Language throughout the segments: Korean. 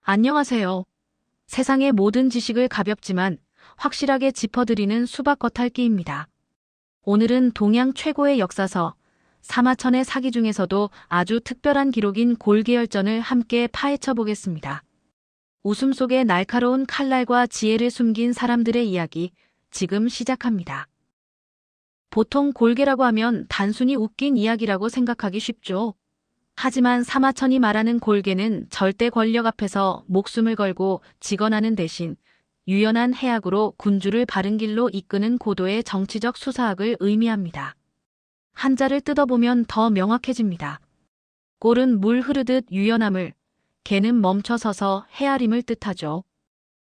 안녕하세요. 세상의 모든 지식을 가볍지만 확실하게 짚어드리는 수박 겉핥기입니다. 오늘은 동양 최고의 역사서 사마천의 사기 중에서도 아주 특별한 기록인 골계열전을 함께 파헤쳐 보겠습니다. 웃음 속에 날카로운 칼날과 지혜를 숨긴 사람들의 이야기 지금 시작합니다. 보통 골계라고 하면 단순히 웃긴 이야기라고 생각하기 쉽죠. 하지만 사마천이 말하는 골계는 절대 권력 앞에서 목숨을 걸고 직언하는 대신 유연한 해악으로 군주를 바른 길로 이끄는 고도의 정치적 수사학을 의미합니다. 한자를 뜯어보면 더 명확해집니다. 골은 물 흐르듯 유연함을, 개는 멈춰서서 헤아림을 뜻하죠.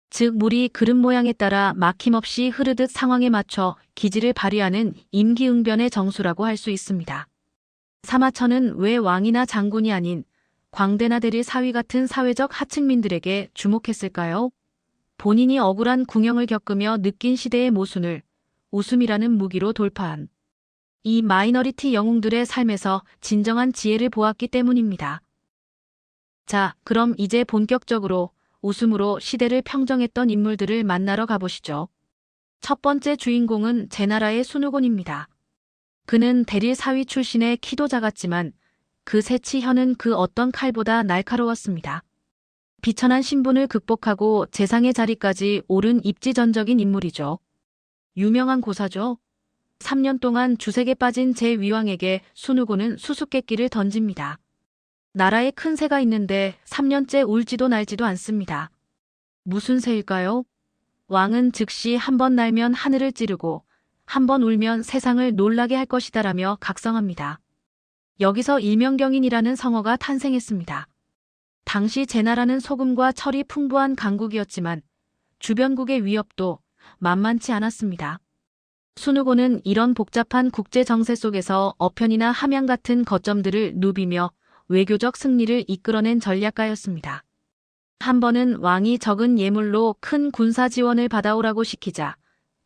즉 물이 그릇 모양에 따라 막힘없이 흐르듯 상황에 맞춰 기지를 발휘하는 임기응변의 정수라고 할 수 있습니다. 사마천은 왜 왕이나 장군이 아닌 광대나 대릴 사위 같은 사회적 하층민들에게 주목했을까요? 본인이 억울한 궁형을 겪으며 느낀 시대의 모순을 웃음이라는 무기로 돌파한 이 마이너리티 영웅들의 삶에서 진정한 지혜를 보았기 때문입니다. 자, 그럼 이제 본격적으로 웃음으로 시대를 평정했던 인물들을 만나러 가보시죠. 첫 번째 주인공은 제나라의 순후곤입니다. 그는 대릴 사위 출신의 키도 작았지만 그 새치 혀는 그 어떤 칼보다 날카로웠습니다. 비천한 신분을 극복하고 재상의 자리까지 오른 입지전적인 인물이죠. 유명한 고사죠. 3년 동안 주색에 빠진 제 위왕에게 순후곤은 수수께끼를 던집니다. 나라에 큰 새가 있는데 3년째 울지도 날지도 않습니다. 무슨 새일까요? 왕은 즉시 한 번 날면 하늘을 찌르고 한 번 울면 세상을 놀라게 할 것이다라며 각성합니다. 여기서 일명경인이라는 성어가 탄생했습니다. 당시 제나라는 소금과 철이 풍부한 강국이었지만 주변국의 위협도 만만치 않았습니다. 순후곤은 이런 복잡한 국제 정세 속에서 어편이나 함양 같은 거점들을 누비며 외교적 승리를 이끌어낸 전략가였습니다. 한 번은 왕이 적은 예물로 큰 군사 지원을 받아오라고 시키자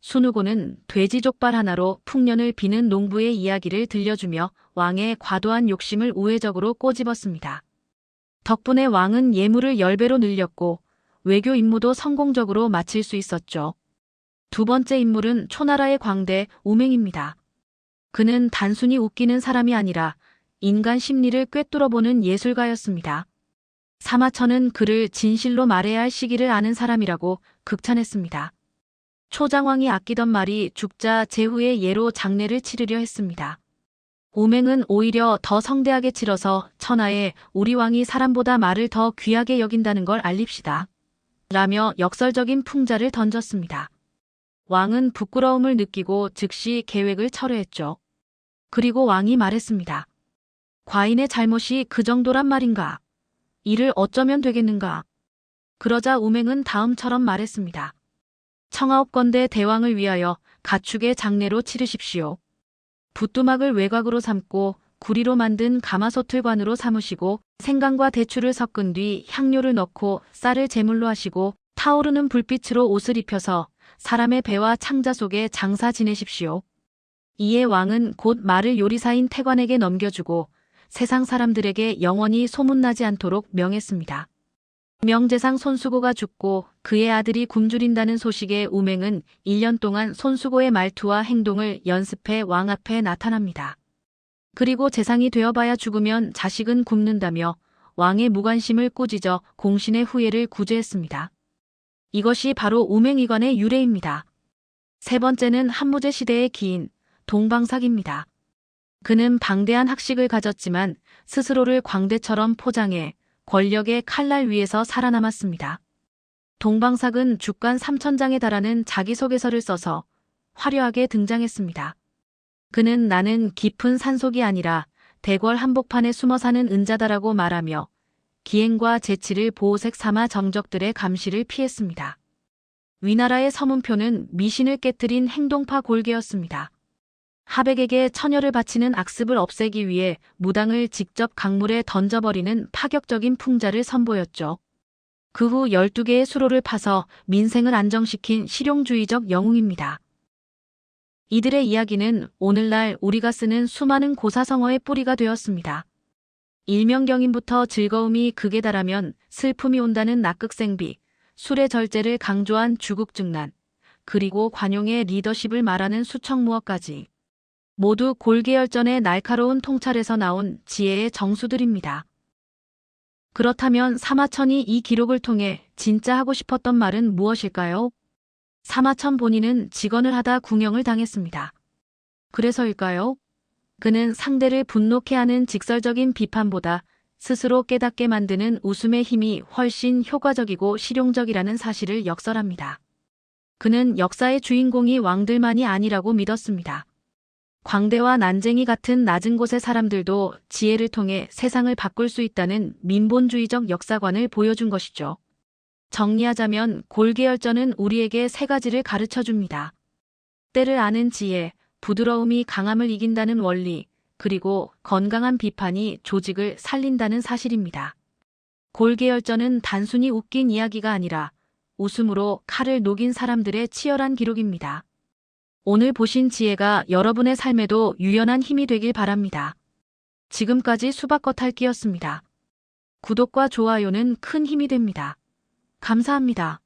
순후곤은 돼지 족발 하나로 풍년을 비는 농부의 이야기를 들려주며 왕의 과도한 욕심을 우회적으로 꼬집었습니다. 덕분에 왕은 예물을 10배로 늘렸고 외교 임무도 성공적으로 마칠 수 있었죠. 두 번째 인물은 초나라의 광대 우맹입니다. 그는 단순히 웃기는 사람이 아니라 인간 심리를 꿰뚫어보는 예술가였습니다. 사마천은 그를 진실로 말해야 할 시기를 아는 사람이라고 극찬했습니다. 초장왕이 아끼던 말이 죽자 제후의 예로 장례를 치르려 했습니다. 우맹은 오히려 더 성대하게 치러서 천하에 우리 왕이 사람보다 말을 더 귀하게 여긴다는 걸 알립시다. 라며 역설적인 풍자를 던졌습니다. 왕은 부끄러움을 느끼고 즉시 계획을 철회했죠. 그리고 왕이 말했습니다. 과인의 잘못이 그 정도란 말인가? 이를 어쩌면 되겠는가? 그러자 우맹은 다음처럼 말했습니다. 청하옵건대 대왕을 위하여 가축의 장례로 치르십시오. 부뚜막을 외곽으로 삼고 구리로 만든 가마솥을 관으로 삼으시고 생강과 대추를 섞은 뒤 향료를 넣고 쌀을 제물로 하시고 타오르는 불빛으로 옷을 입혀서 사람의 배와 창자 속에 장사 지내십시오. 이에 왕은 곧 말을 요리사인 태관에게 넘겨주고 세상 사람들에게 영원히 소문나지 않도록 명했습니다. 명제상 손수고가 죽고 그의 아들이 굶주린다는 소식에 우맹은 1년 동안 손수고의 말투와 행동을 연습해 왕 앞에 나타납니다. 그리고 재상이 되어봐야 죽으면 자식은 굶는다며 왕의 무관심을 꾸짖어 공신의 후예를 구제했습니다. 이것이 바로 우맹이관의 유래입니다. 세 번째는 한무제 시대의 기인 동방삭입니다. 그는 방대한 학식을 가졌지만 스스로를 광대처럼 포장해 권력의 칼날 위에서 살아남았습니다. 동방삭은 죽간 3,000장에 달하는 자기소개서를 써서 화려하게 등장했습니다. 그는 나는 깊은 산속이 아니라 대궐 한복판에 숨어 사는 은자다라고 말하며 기행과 재치를 보호색 삼아 정적들의 감시를 피했습니다. 위나라의 서문표는 미신을 깨뜨린 행동파 골계였습니다. 하백에게 처녀를 바치는 악습을 없애기 위해 무당을 직접 강물에 던져버리는 파격적인 풍자를 선보였죠. 그 후 12개의 수로를 파서 민생을 안정시킨 실용주의적 영웅입니다. 이들의 이야기는 오늘날 우리가 쓰는 수많은 고사성어의 뿌리가 되었습니다. 일명경임부터 즐거움이 극에 달하면 슬픔이 온다는 낙극생비, 술의 절제를 강조한 주국증난, 그리고 관용의 리더십을 말하는 수청무어까지 모두 골계열전의 날카로운 통찰에서 나온 지혜의 정수들입니다. 그렇다면 사마천이 이 기록을 통해 진짜 하고 싶었던 말은 무엇일까요? 사마천 본인은 직언을 하다 궁형을 당했습니다. 그래서일까요? 그는 상대를 분노케 하는 직설적인 비판보다 스스로 깨닫게 만드는 웃음의 힘이 훨씬 효과적이고 실용적이라는 사실을 역설합니다. 그는 역사의 주인공이 왕들만이 아니라고 믿었습니다. 광대와 난쟁이 같은 낮은 곳의 사람들도 지혜를 통해 세상을 바꿀 수 있다는 민본주의적 역사관을 보여준 것이죠. 정리하자면 골계열전은 우리에게 세 가지를 가르쳐 줍니다. 때를 아는 지혜, 부드러움이 강함을 이긴다는 원리, 그리고 건강한 비판이 조직을 살린다는 사실입니다. 골계열전은 단순히 웃긴 이야기가 아니라 웃음으로 칼을 녹인 사람들의 치열한 기록입니다. 오늘 보신 지혜가 여러분의 삶에도 유연한 힘이 되길 바랍니다. 지금까지 수박겉핥기였습니다. 구독과 좋아요는 큰 힘이 됩니다. 감사합니다.